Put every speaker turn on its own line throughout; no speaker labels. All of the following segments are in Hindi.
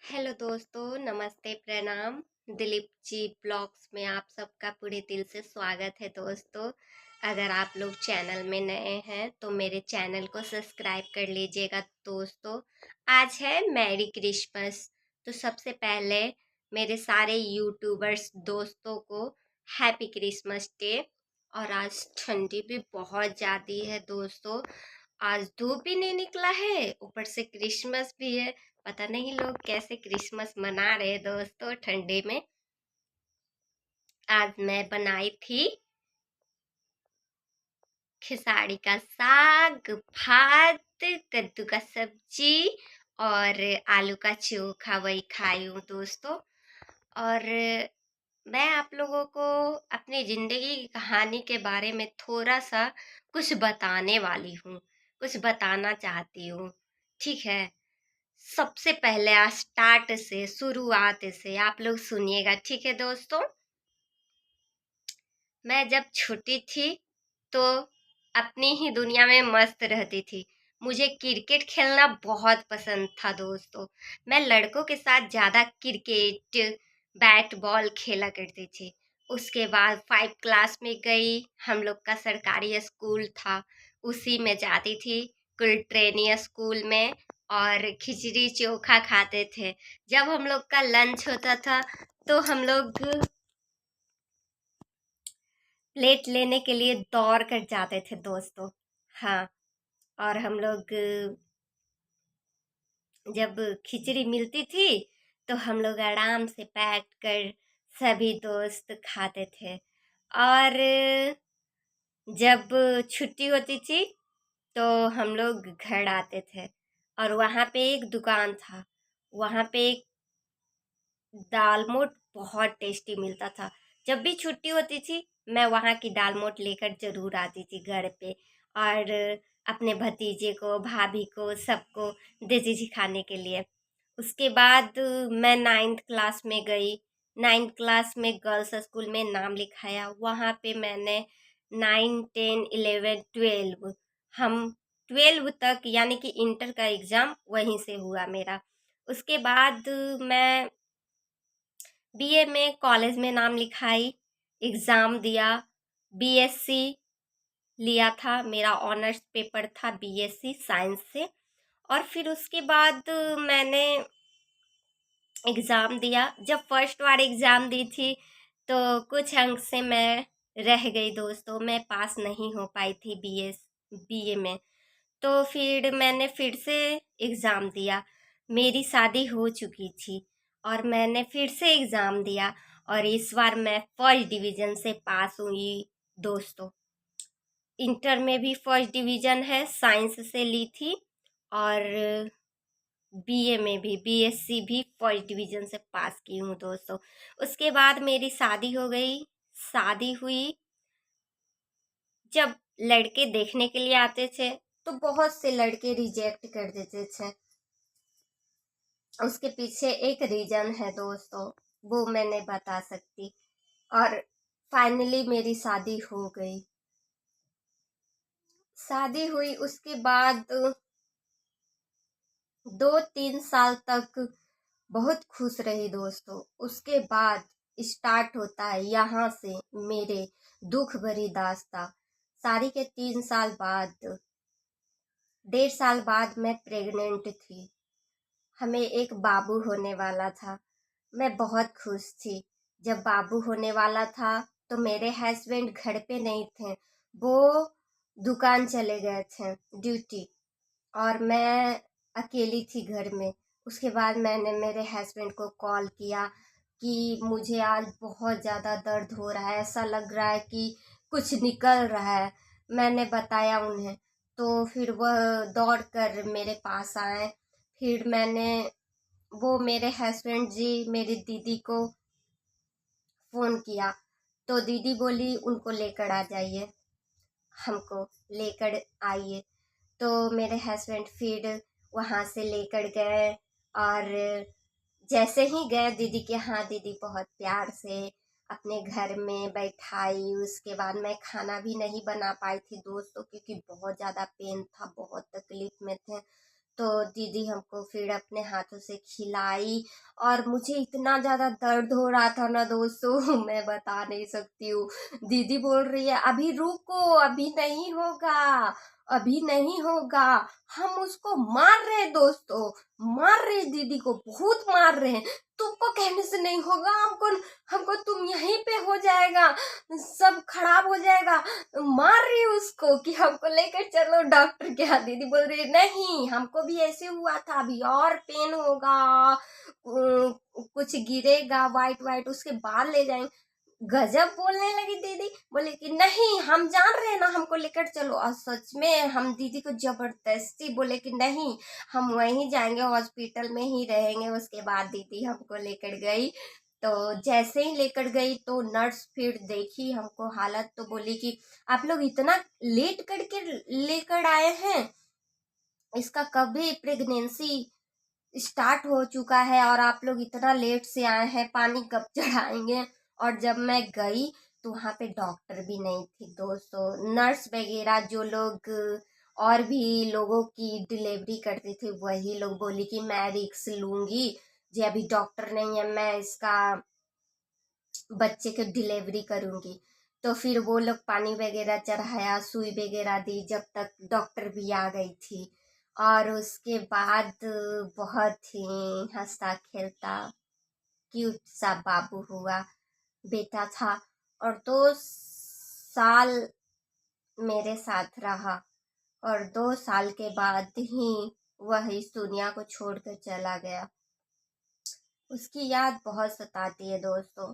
हेलो दोस्तों, नमस्ते, प्रणाम। दिलीप जी ब्लॉग्स में आप सबका पूरे दिल से स्वागत है दोस्तों। अगर आप लोग चैनल में नए हैं तो मेरे चैनल को सब्सक्राइब कर लीजिएगा दोस्तों। आज है मैरी क्रिसमस। तो सबसे पहले मेरे सारे यूट्यूबर्स दोस्तों को हैप्पी क्रिसमस डे। और आज ठंडी भी बहुत ज़्यादा है दोस्तों। आज धूप भी नहीं निकला है, ऊपर से क्रिसमस भी है। पता नहीं लोग कैसे क्रिसमस मना रहे दोस्तों ठंडे में। आज मैं बनाई थी खिसाड़ी का साग, भात, कद्दू का सब्जी और आलू का चोखा, वही खाई हूँ दोस्तों। और मैं आप लोगों को अपनी जिंदगी की कहानी के बारे में थोड़ा सा कुछ बताने वाली हूँ, कुछ बताना चाहती हूँ। ठीक है, सबसे पहले स्टार्ट से, शुरुआत से आप लोग सुनिएगा, ठीक है दोस्तों। मैं जब छोटी थी तो अपनी ही दुनिया में मस्त रहती थी। मुझे क्रिकेट खेलना बहुत पसंद था दोस्तों। मैं लड़कों के साथ ज़्यादा क्रिकेट, बैट बॉल खेला करती थी। उसके बाद 5 क्लास में गई, हम लोग का सरकारी स्कूल था, उसी में जाती थी, कुल ट्रेनी स्कूल में। और खिचड़ी चोखा खाते थे। जब हम लोग का लंच होता था तो हम लोग प्लेट लेने के लिए दौड़ कर जाते थे दोस्तों। हाँ, और हम लोग जब खिचड़ी मिलती थी तो हम लोग आराम से बैठ कर सभी दोस्त खाते थे। और जब छुट्टी होती थी तो हम लोग घर आते थे और वहाँ पे एक दुकान था, वहाँ पे एक दाल मोट बहुत टेस्टी मिलता था। जब भी छुट्टी होती थी मैं वहाँ की दाल मोट लेकर जरूर आती थी घर पे। और अपने भतीजे को, भाभी को, सबको देती थी खाने के लिए। उसके बाद मैं 9th क्लास में गई। 9th क्लास में गर्ल्स स्कूल में नाम लिखाया। वहाँ पे मैंने 9, 10, 11, 12, हम 12 तक यानी कि इंटर का एग्ज़ाम वहीं से हुआ मेरा। उसके बाद मैं बीए में कॉलेज में नाम लिखाई, एग्ज़ाम दिया, बीएससी लिया था, मेरा ऑनर्स पेपर था बीएससी साइंस से। और फिर उसके बाद मैंने एग्ज़ाम दिया। जब फर्स्ट बार एग्ज़ाम दी थी तो कुछ अंक से मैं रह गई दोस्तों, मैं पास नहीं हो पाई थी बीए में। तो फिर मैंने फिर से एग्ज़ाम दिया। मेरी शादी हो चुकी थी और मैंने फिर से एग्ज़ाम दिया और इस बार मैं फर्स्ट डिवीज़न से पास हुई दोस्तों। इंटर में भी फर्स्ट डिवीज़न है, साइंस से ली थी। और बीए में भी, बीएससी भी फर्स्ट डिवीज़न से पास की हूँ दोस्तों। उसके बाद मेरी शादी हो गई। शादी हुई, जब लड़के देखने के लिए आते थे तो बहुत से लड़के रिजेक्ट कर देते थे। उसके पीछे एक रीजन है दोस्तों, वो मैं नहीं बता सकती। और फाइनली मेरी शादी हो गई। शादी हुई, उसके बाद 2-3 साल तक बहुत खुश रही दोस्तों। उसके बाद स्टार्ट होता है यहाँ से मेरे दुख भरी दास्तां। शादी के 3 साल बाद, 1.5 साल बाद मैं प्रेग्नेंट थी। हमें एक बाबू होने वाला था। मैं बहुत खुश थी। जब बाबू होने वाला था तो मेरे हस्बैंड घर पे नहीं थे, वो दुकान चले गए थे ड्यूटी, और मैं अकेली थी घर में। उसके बाद मैंने मेरे हस्बैंड को कॉल किया कि मुझे आज बहुत ज़्यादा दर्द हो रहा है, ऐसा लग रहा है कि कुछ निकल रहा है। मैंने बताया उन्हें, तो फिर वह दौड़ कर मेरे पास आए। फिर मैंने, वो मेरे हस्बैंड जी मेरी दीदी को फ़ोन किया तो दीदी बोली उनको लेकर आ जाइए, हमको लेकर आइए। तो मेरे हस्बैंड फिर वहाँ से लेकर गए। और जैसे ही गए दीदी के यहाँ, दीदी बहुत प्यार से अपने घर में बैठाई। उसके बाद मैं खाना भी नहीं बना पाई थी दोस्तों, क्योंकि बहुत ज़्यादा पेन था, बहुत तकलीफ में थे। तो दीदी हमको फिर अपने हाथों से खिलाई। और मुझे इतना ज़्यादा दर्द हो रहा था ना दोस्तों मैं बता नहीं सकती हूँ। दीदी बोल रही है अभी रुको, अभी नहीं होगा, अभी नहीं होगा। हम उसको मार रहे हैं दोस्तों, मार रहे हैं, दीदी को बहुत मार रहे हैं। तुमको कहने से नहीं होगा, हमको हमको तुम यहीं पे हो जाएगा, सब खराब हो जाएगा। मार रही हूँ उसको कि हमको लेकर चलो डॉक्टर के यहाँ। दीदी बोल रही है नहीं, हमको भी ऐसे हुआ था, अभी और पेन होगा, कुछ गिरेगा वाइट वाइट, उसके बाद ले जाएंगे। गजब बोलने लगी दीदी, बोले कि नहीं हम जान रहे हैं ना, हमको लेकर चलो। और सच में हम दीदी को जबरदस्ती बोले कि नहीं हम वहीं जाएंगे, हॉस्पिटल में ही रहेंगे। उसके बाद दीदी हमको लेकर गई। तो जैसे ही लेकर गई तो नर्स फिर देखी हमको हालत, तो बोली कि आप लोग इतना लेट करके लेकर आए हैं, इसका कभी प्रेगनेंसी स्टार्ट हो चुका है और आप लोग इतना लेट से आए हैं, पानी कब चढ़ाएंगे। और जब मैं गई तो वहाँ पे डॉक्टर भी नहीं थी दोस्तों, नर्स वगैरह जो लोग और भी लोगों की डिलीवरी करते थे वही लोग बोली कि मैं रिक्स लूंगी जी, अभी डॉक्टर नहीं है, मैं इसका बच्चे की डिलीवरी करूंगी। तो फिर वो लोग पानी वगैरह चढ़ाया, सुई वगैरह दी, जब तक डॉक्टर भी आ गई थी। और उसके बाद बहुत ही हंसता खेलता क्यूट सा बाबू हुआ, बेटा था। और 2 साल मेरे साथ रहा। और 2 साल के बाद ही वह इस दुनिया को छोड़कर चला गया। उसकी याद बहुत सताती है दोस्तों,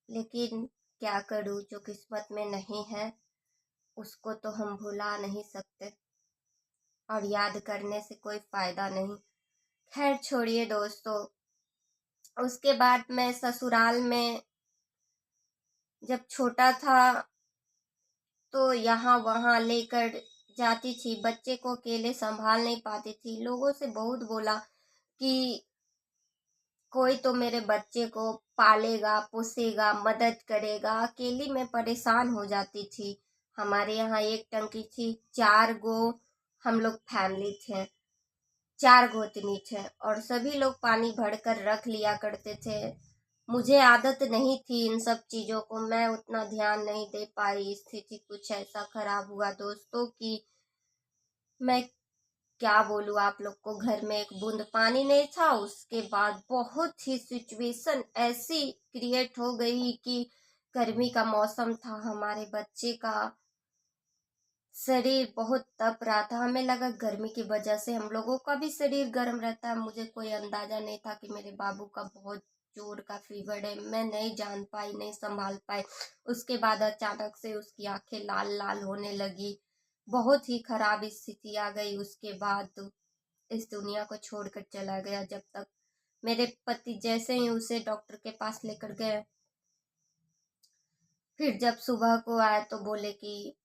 लेकिन क्या करूं, जो किस्मत में नहीं है उसको तो हम भुला नहीं सकते, और याद करने से कोई फायदा नहीं। खैर छोड़िए दोस्तों। उसके बाद मैं ससुराल में जब छोटा था तो यहाँ वहाँ लेकर जाती थी, बच्चे को अकेले संभाल नहीं पाती थी। लोगों से बहुत बोला कि कोई तो मेरे बच्चे को पालेगा पोसेगा मदद करेगा, अकेली मैं परेशान हो जाती थी। हमारे यहाँ एक टंकी थी, 4 गो हम लोग फैमिली थे, 4 गोतनी थे, और सभी लोग पानी भरकर रख लिया करते थे। मुझे आदत नहीं थी इन सब चीज़ों को, मैं उतना ध्यान नहीं दे पाई। स्थिति कुछ ऐसा खराब हुआ दोस्तों कि मैं क्या बोलूँ आप लोग को, घर में एक बूंद पानी नहीं था। उसके बाद बहुत ही सिचुएशन ऐसी क्रिएट हो गई कि गर्मी का मौसम था, हमारे बच्चे का शरीर बहुत तप रहा था। हमें लगा गर्मी की वजह से हम लोगों का भी शरीर गर्म रहता है। मुझे कोई अंदाजा नहीं था कि मेरे बाबू का बहुत जोर का फीवर है। मैं नहीं जान पाई, नहीं संभाल पाई। उसके बाद अचानक से उसकी आंखें लाल लाल होने लगी, बहुत ही खराब स्थिति आ गई। उसके बाद इस दुनिया को छोड़कर चला गया। जब तक मेरे पति जैसे ही उसे डॉक्टर के पास लेकर गए, फिर जब सुबह को आए तो बोले कि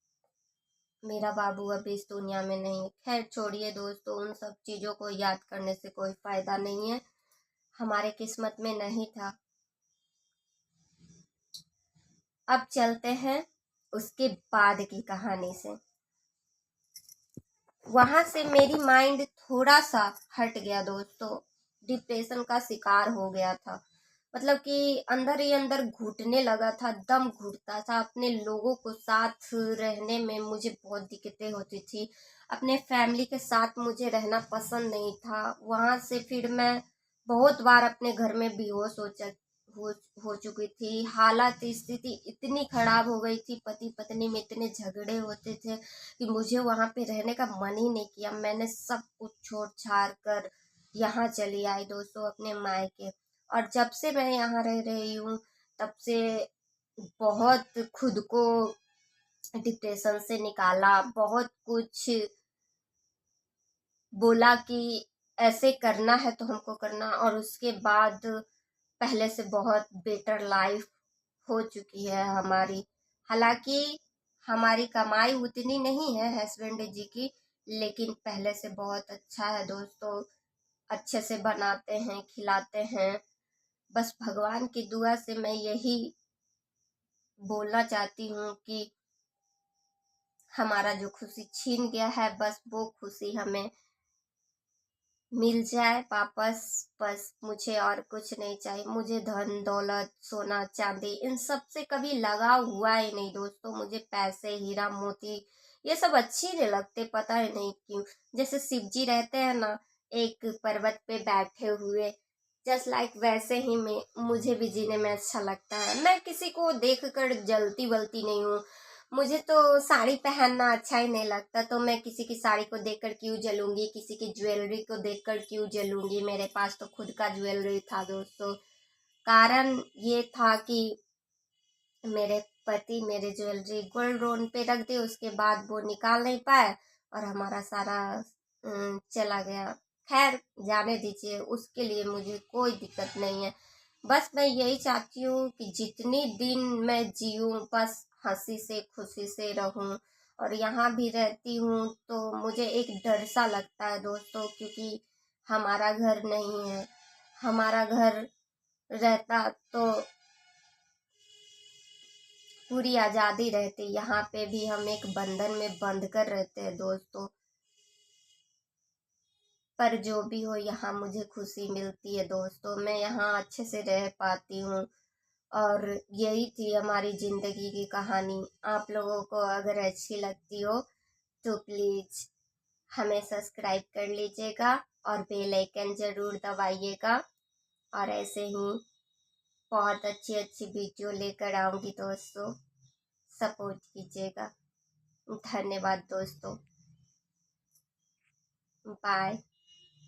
मेरा बाबू अभी इस दुनिया में नहीं है। खैर छोड़िए दोस्तों, उन सब चीज़ों को याद करने से कोई फायदा नहीं है, हमारे किस्मत में नहीं था। अब चलते हैं उसके बाद की कहानी से। वहां से मेरी माइंड थोड़ा सा हट गया दोस्तों, डिप्रेशन का शिकार हो गया था। मतलब कि अंदर ही अंदर घुटने लगा था, दम घुटता था। अपने लोगों को साथ रहने में मुझे बहुत दिक्कतें होती थी, अपने फैमिली के साथ मुझे रहना पसंद नहीं था। वहां से फिर मैं बहुत बार अपने घर में बेहोश हो हो चुकी थी। हालात स्थिति इतनी खराब हो गई थी, पति पत्नी में इतने झगड़े होते थे कि मुझे वहां पे रहने का मन ही नहीं किया। मैंने सब कुछ छोड़ छाड़ कर यहाँ चली आई दोस्तों, अपने मायके। और जब से मैं यहाँ रह रही हूँ तब से बहुत खुद को डिप्रेशन से निकाला, बहुत कुछ बोला कि ऐसे करना है तो हमको करना। और उसके बाद पहले से बहुत बेटर लाइफ हो चुकी है हमारी। हालांकि हमारी कमाई उतनी नहीं है हस्बैंड जी की, लेकिन पहले से बहुत अच्छा है दोस्तों। अच्छे से बनाते हैं खिलाते हैं। बस भगवान की दुआ से मैं यही बोलना चाहती हूँ कि हमारा जो खुशी छीन गया है, बस वो खुशी हमें मिल जाए वापस, बस मुझे और कुछ नहीं चाहिए। मुझे धन दौलत सोना चांदी इन सब से कभी लगाव हुआ ही नहीं दोस्तों। मुझे पैसे हीरा मोती ये सब अच्छी नहीं लगते, पता है नहीं क्यों। जैसे शिव जी रहते हैं ना एक पर्वत पे बैठे हुए, जस्ट लाइक वैसे ही मैं मुझे भी जीने में अच्छा लगता है। मैं किसी को देख कर जलती वलती नहीं हूँ। मुझे तो साड़ी पहनना अच्छा ही नहीं लगता, तो मैं किसी की साड़ी को देखकर क्यों जलूंगी, किसी की ज्वेलरी को देखकर क्यों जलूंगी। मेरे पास तो खुद का ज्वेलरी था दोस्तों। कारण ये था कि मेरे पति मेरे ज्वेलरी गोल्ड लोन पे रख दे, उसके बाद वो निकाल नहीं पाए और हमारा सारा चला गया। खैर जाने दीजिए, उसके लिए मुझे कोई दिक्कत नहीं है। बस मैं यही चाहती हूँ कि जितनी दिन मैं जीऊँ बस हंसी से खुशी से रहूँ। और यहाँ भी रहती हूँ तो मुझे एक डर सा लगता है दोस्तों, क्योंकि हमारा घर नहीं है। हमारा घर रहता तो पूरी आज़ादी रहती। यहाँ पे भी हम एक बंधन में बंध कर रहते हैं दोस्तों। पर जो भी हो यहाँ मुझे खुशी मिलती है दोस्तों। मैं यहाँ अच्छे से रह पाती हूँ। और यही थी हमारी ज़िंदगी की कहानी। आप लोगों को अगर अच्छी लगती हो तो प्लीज़ हमें सब्सक्राइब कर लीजिएगा और बेल आइकन ज़रूर दबाइएगा। और ऐसे ही बहुत अच्छी अच्छी वीडियो लेकर आऊँगी दोस्तों, सपोर्ट कीजिएगा। धन्यवाद दोस्तों, बाय।